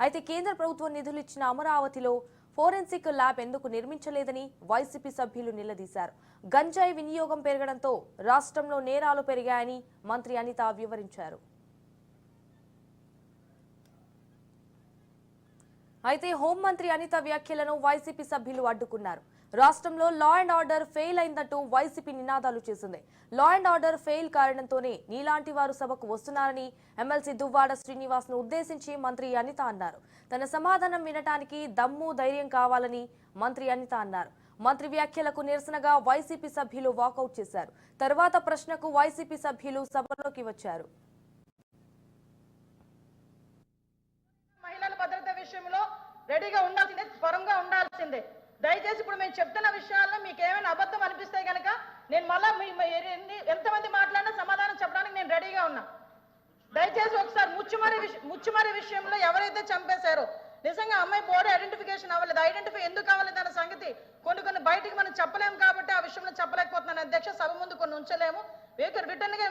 అయితే కేంద్ర ప్రభుత్వం నిధులు ఇచ్చిన అమరావతిలో ఫోరెన్సిక్ ల్యాబ్ ఎందుకు నిర్మించలేదని వైసీపీ సభ్యులు నిలదీశారు. గంజాయి వినియోగం పెరగడంతో రాష్ట్రంలో నేరాలు పెరిగాయని మంత్రి అనిత వివరించారు. అయితే హోంమంత్రి అనిత వ్యాఖ్యలను వైసీపీ సభ్యులు అడ్డుకున్నారు. రాష్ట్రంలో లా అండ్ ఆర్డర్ ఫెయిల్ అయిందంటూ వైసీపీ నినాదాలు చేసింది. లా అండ్ ఆర్డర్ ఫెయిల్ కారణంతోనే నీలాంటి వారు సభకు వస్తున్నారని ఎమ్మెల్సీ దువ్వాడ శ్రీనివాస్ ను ఉద్దేశించి మంత్రి అనిత అన్నారు. తన సమాధానం వినటానికి దమ్ము ధైర్యం కావాలని మంత్రి అనిత అన్నారు. మంత్రి వ్యాఖ్యలకు నిరసనగా వైసీపీ సభ్యులు వాకౌట్ చేశారు. తర్వాత ప్రశ్నకు వైసీపీ సభ్యులు సభలోకి వచ్చారు. మహిళల భద్రత విషయంలో రెడీగా ఉండాల్సిందే, స్వరంగా ఉండాల్సిందే. దయచేసి ఇప్పుడు మేము చెప్తున్న విషయాల్లో మీకు ఏమైనా అబద్ధం అనిపిస్తే కనుక నేను మళ్ళా ఎంతమంది మాట్లాడినా సమాధానం చెప్పడానికి నేను రెడీగా ఉన్నా. దయచేసి ఒకసారి ముచ్చుమరి విషయంలో ఎవరైతే చంపేశారో నిజంగా అమ్మాయి బాడీ ఐడెంటిఫికేషన్ అవ్వలేదు. ఐడెంటిఫై ఎందుకు అవ్వలేదు అన్న సంగతి కొన్ని బయటికి మనం చెప్పలేము కాబట్టి ఆ విషయంలో చెప్పలేకపోతున్నాను అధ్యక్ష. సభ ముందు కొన్ని ఉంచలేము. రిటర్న్ గా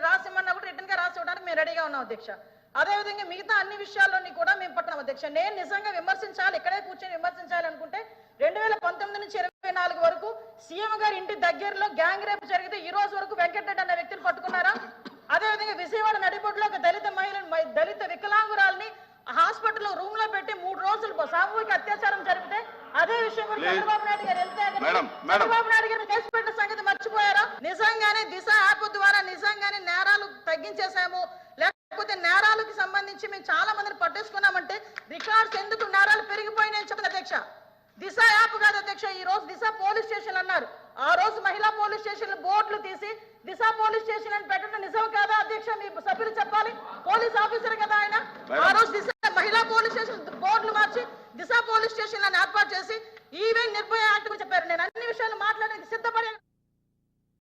రాసిమ్మన్నా కూడా రిటర్న్ గా రాసి ఇవ్వడానికి మేము రెడీగా ఉన్నాం అధ్యక్ష. అదేవిధంగా మిగతా అన్ని విషయాల్లోని కూడా మేము పట్టినాం అధ్యక్ష. నేను నిజంగా విమర్శించాలి, ఇక్కడే కూర్చొని విమర్శించాలి అనుకుంటే 2019 నుంచి 24 వరకు సీఎం గారి ఇంటి దగ్గరలో గ్యాంగ్ రేప్ జరిగితే ఈ రోజు వరకు వెంకటరెడ్డి అనే వ్యక్తిని పట్టుకున్నారా? అదేవిధంగా విజయవాడ నడిబొడ్డులో ఒక దళిత వికలాంగురాల్ని హాస్పిటల్లో రూమ్ లో పెట్టి 3 రోజులు సామూహిక అత్యాచారం జరిగితే అదే విషయం చంద్రబాబు నాయుడు గారు వెళ్తే చంద్రబాబు నాయుడు గారిని కేసు పెట్టిన సంగతి మర్చిపోయారా? నిజంగానే దిశ యాప్ ద్వారా నిజంగానే నేరాలు తగ్గించేశాము, లేకపోతే నేరాలకు సంబంధించి మేము చాలా మందిని పట్టేసుకున్నామంటే రికార్డ్స్ ఎందుకు నేరాలు పెరిగిపోయినాయని చెప్తున్నా అధ్యక్ష. దిశ యాప్ కాదు అధ్యక్ష, ఈ రోజు దిశ పోలీస్ స్టేషన్ అన్నారు. ఆ రోజు మహిళా పోలీస్ స్టేషన్ బోర్డులు తీసి దిశ పోలీస్ స్టేషన్ అని పెట్టడం నిజం కాదా అధ్యక్ష? మీ సభ్యులు చెప్పాలి, పోలీస్ ఆఫీసర్ కదా ఆయన. ఆ రోజు దిశ మహిళా పోలీస్ స్టేషన్ బోర్డులు మార్చి దిశ పోలీస్ స్టేషన్ అని ఏర్పాటు చేసి ఈవెన్ నిర్భయ యాక్ట్ చెప్పారు. నేను అన్ని విషయాలు మాట్లాడడానికి సిద్ధపడి